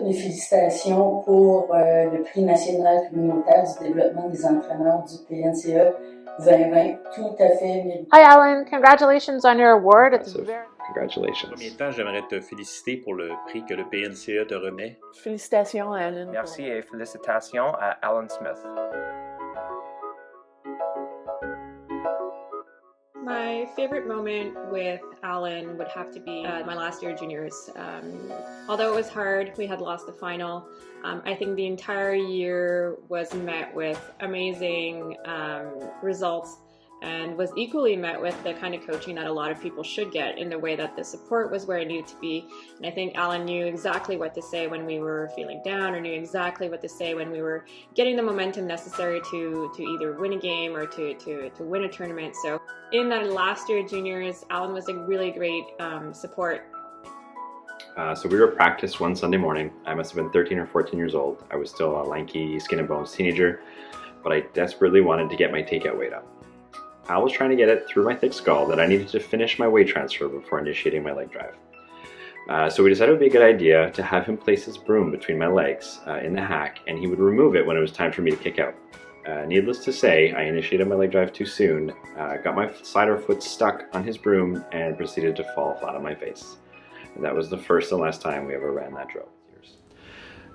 toutes mes félicitations pour le prix national communautaire du développement des entraîneurs du PNCE 2020. Tout à fait mérité. Hi, Alan. Congratulations on your award. It's very... Congratulations. En premier temps, j'aimerais te féliciter pour le prix que le PNCE te remet. Félicitations, Alan. Merci et félicitations à Alan Smith. My favorite moment with Alan would have to be my last year of juniors. Although it was hard, we had lost the final. I think the entire year was met with amazing results and was equally met with the kind of coaching that a lot of people should get, in the way that the support was where it needed to be. And I think Alan knew exactly what to say when we were feeling down, or knew exactly what to say when we were getting the momentum necessary to either win a game or to win a tournament. So in that last year of juniors, Alan was a really great support. So we were at practice one Sunday morning. I must have been 13 or 14 years old. I was still a lanky, skin and bones teenager, but I desperately wanted to get my takeout weight up. Al was trying to get it through my thick skull that I needed to finish my weight transfer before initiating my leg drive. So we decided it would be a good idea to have him place his broom between my legs in the hack, and he would remove it when it was time for me to kick out. Needless to say, I initiated my leg drive too soon, got my slider foot stuck on his broom, and proceeded to fall flat on my face. And that was the first and last time we ever ran that drill.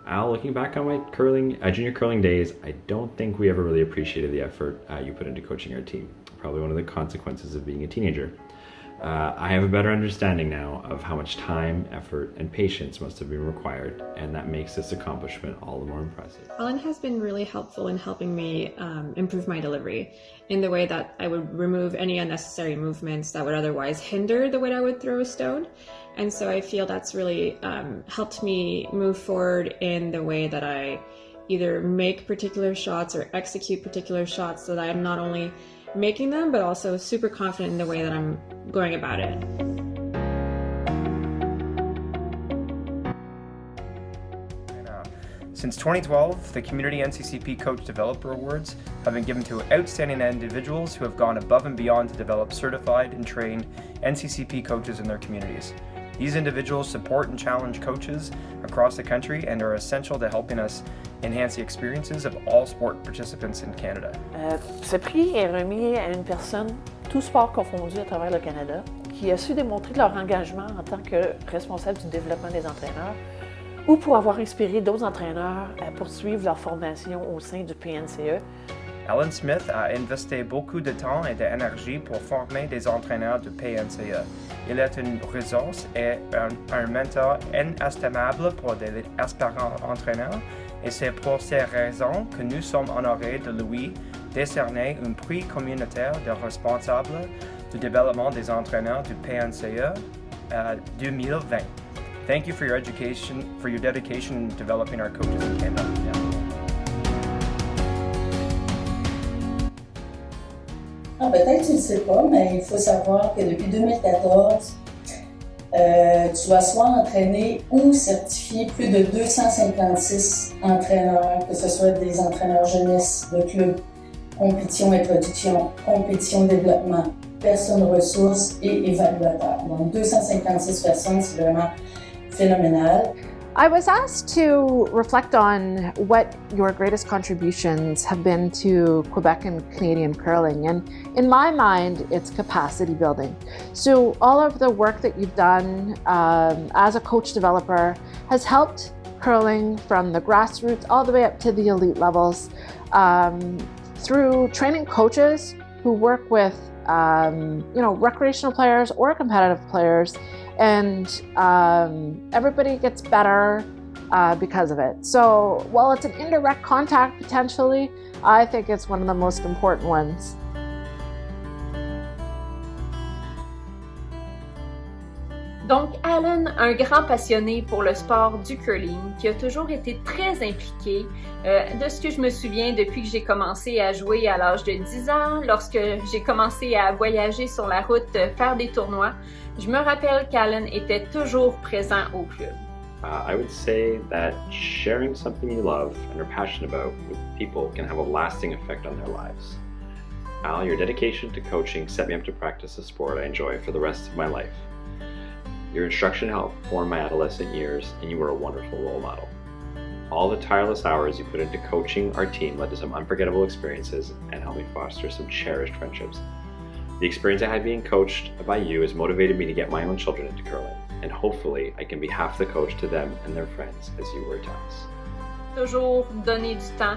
Al, looking back on my junior curling days, I don't think we ever really appreciated the effort you put into coaching our team. Probably one of the consequences of being a teenager. I have a better understanding now of how much time, effort, and patience must have been required, and that makes this accomplishment all the more impressive. Alan has been really helpful in helping me improve my delivery, in the way that I would remove any unnecessary movements that would otherwise hinder the way I would throw a stone. And so I feel that's really helped me move forward in the way that I either make particular shots or execute particular shots, so that I'm not only making them, but also super confident in the way that I'm going about it. Since 2012, the Community NCCP Coach Developer Awards have been given to outstanding individuals who have gone above and beyond to develop certified and trained NCCP coaches in their communities. These individuals support and challenge coaches across the country and are essential to helping us enhance the experiences of all sport participants in Canada. Ce prix est remis à une personne, tout sport confondu à travers le Canada, qui a su démontrer leur engagement en tant que responsable du développement des entraîneurs, ou pour avoir inspiré d'autres entraîneurs à poursuivre leur formation au sein du PNCE. Alan Smith a investi beaucoup de temps et d'énergie pour former des entraîneurs du PNCE. Il est une ressource et un mentor inestimable pour des aspirants entraîneurs, et c'est pour ces raisons que nous sommes honorés de lui décerner un prix communautaire de responsable du développement des entraîneurs du PNCE 2020. Thank you for your dedication in developing our coaches in Canada. Peut-être que tu ne le sais pas, mais il faut savoir que depuis 2014, tu as soit entraîné ou certifié plus de 256 entraîneurs, que ce soit des entraîneurs jeunesse de club, compétition introduction, compétition développement, personnes ressources et évaluateurs. Donc 256 personnes, c'est vraiment phénoménal. I was asked to reflect on what your greatest contributions have been to Quebec and Canadian curling, and in my mind, it's capacity building. So all of the work that you've done as a coach developer has helped curling from the grassroots all the way up to the elite levels through training coaches who work with recreational players or competitive players, and everybody gets better because of it. So while it's an indirect contact potentially, I think it's one of the most important ones. Donc, Alan, un grand passionné pour le sport du curling, qui a toujours été très impliqué, de ce que je me souviens depuis que j'ai commencé à jouer à l'âge de 10 ans, lorsque j'ai commencé à voyager sur la route, faire des tournois, je me rappelle qu'Alan était toujours présent au club. I would say that sharing something you love and are passionate about with people can have a lasting effect on their lives. Al, your dedication to coaching set me up to practice a sport I enjoy for the rest of my life. Your instruction helped form my adolescent years, and you were a wonderful role model. All the tireless hours you put into coaching our team led to some unforgettable experiences and helped me foster some cherished friendships. The experience I had being coached by you has motivated me to get my own children into curling, and hopefully I can be half the coach to them and their friends as you were to us. Toujours donner du temps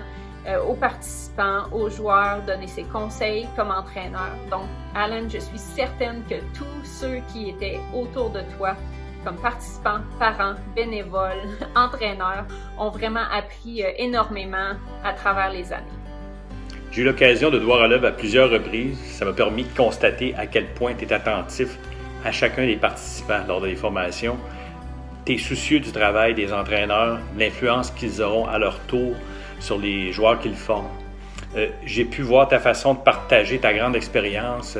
aux participants, aux joueurs, donner ses conseils comme entraîneur. Donc, Alan, je suis certaine que tous ceux qui étaient autour de toi, comme participants, parents, bénévoles, entraîneurs, ont vraiment appris énormément à travers les années. J'ai eu l'occasion de te voir à l'œuvre à plusieurs reprises. Ça m'a permis de constater à quel point tu es attentif à chacun des participants lors des formations. Tu es soucieux du travail des entraîneurs, de l'influence qu'ils auront à leur tour sur les joueurs qu'ils forment. J'ai pu voir ta façon de partager ta grande expérience,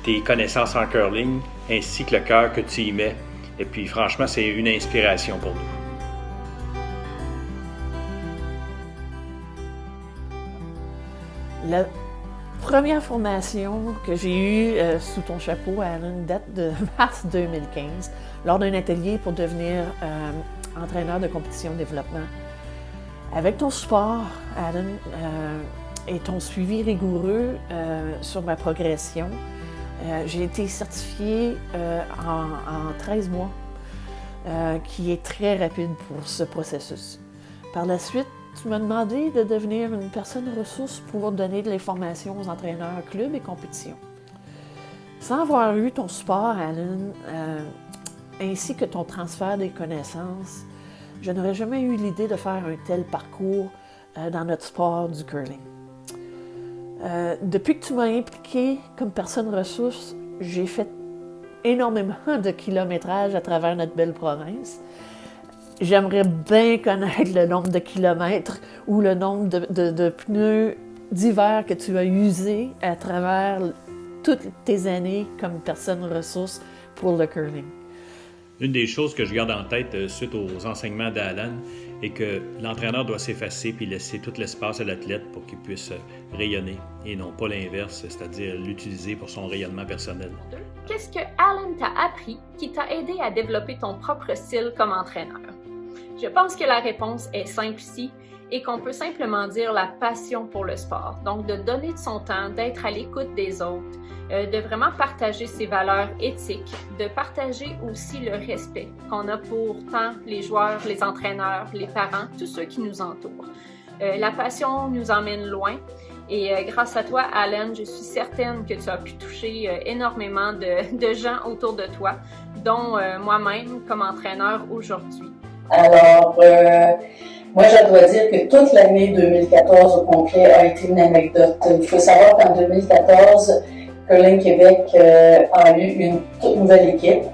tes connaissances en curling, ainsi que le cœur que tu y mets. Et puis franchement, c'est une inspiration pour nous. La première formation que j'ai eue sous ton chapeau, Alan, date de mars 2015, lors d'un atelier pour devenir entraîneur de compétition de développement. Avec ton support, Alan, et ton suivi rigoureux sur ma progression, j'ai été certifiée en 13 mois, qui est très rapide pour ce processus. Par la suite, tu m'as demandé de devenir une personne ressource pour donner de l'information aux entraîneurs, clubs et compétitions. Sans avoir eu ton support, Alan, ainsi que ton transfert des connaissances, je n'aurais jamais eu l'idée de faire un tel parcours dans notre sport du curling. Depuis que tu m'as impliqué comme personne ressource, j'ai fait énormément de kilométrage à travers notre belle province. J'aimerais bien connaître le nombre de kilomètres ou le nombre de pneus d'hiver que tu as usés à travers toutes tes années comme personne ressource pour le curling. Une des choses que je garde en tête suite aux enseignements d'Alan est que l'entraîneur doit s'effacer puis laisser tout l'espace à l'athlète pour qu'il puisse rayonner et non pas l'inverse, c'est-à-dire l'utiliser pour son rayonnement personnel. Qu'est-ce que Alan t'a appris qui t'a aidé à développer ton propre style comme entraîneur? Je pense que la réponse est simple ici et qu'on peut simplement dire la passion pour le sport. Donc, de donner de son temps, d'être à l'écoute des autres, de vraiment partager ses valeurs éthiques, de partager aussi le respect qu'on a pour tant les joueurs, les entraîneurs, les parents, tous ceux qui nous entourent. La passion nous emmène loin et grâce à toi, Alan, je suis certaine que tu as pu toucher énormément de gens autour de toi, dont moi-même comme entraîneur aujourd'hui. Alors, moi, je dois dire que toute l'année 2014 au complet a été une anecdote. Il faut savoir qu'en 2014, Curling Québec a eu une toute nouvelle équipe.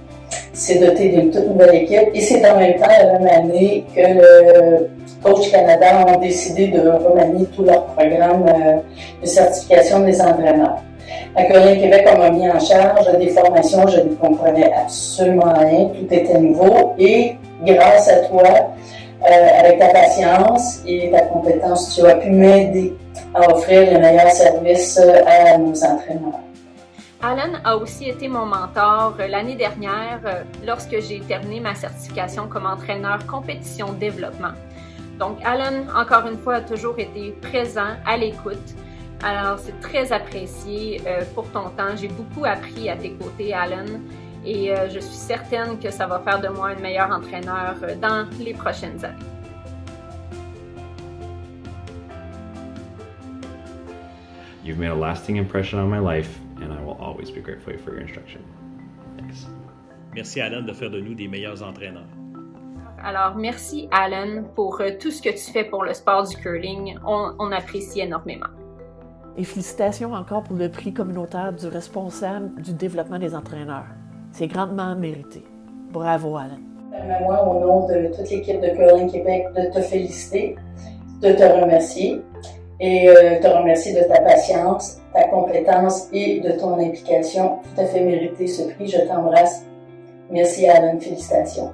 C'est doté d'une toute nouvelle équipe. Et c'est en même temps la même année que le Coach Canada ont décidé de remanier tout leur programme de certification des entraîneurs. À Curling Québec, on m'a mis en charge des formations, je ne comprenais absolument rien, tout était nouveau. Et grâce à toi, avec ta patience et ta compétence, tu as pu m'aider à offrir les meilleurs services à nos entraîneurs. Alan a aussi été mon mentor l'année dernière lorsque j'ai terminé ma certification comme entraîneur compétition développement. Donc Alan, encore une fois, a toujours été présent, à l'écoute. Alors c'est très apprécié pour ton temps. J'ai beaucoup appris à tes côtés, Alan. Et je suis certaine que ça va faire de moi un meilleur entraîneur dans les prochaines années. You've made a lasting impression on my life, and I will always be grateful for your instruction. Thanks. Merci Alan de faire de nous des meilleurs entraîneurs. Alors merci Alan pour tout ce que tu fais pour le sport du curling. On apprécie énormément. Et félicitations encore pour le prix communautaire du responsable du développement des entraîneurs. C'est grandement mérité. Bravo, Alan. Permets-moi, au nom de toute l'équipe de Curling Québec, de te féliciter, de te remercier et te remercier de ta patience, ta compétence et de ton implication. Tout à fait mérité ce prix. Je t'embrasse. Merci, Alan. Félicitations.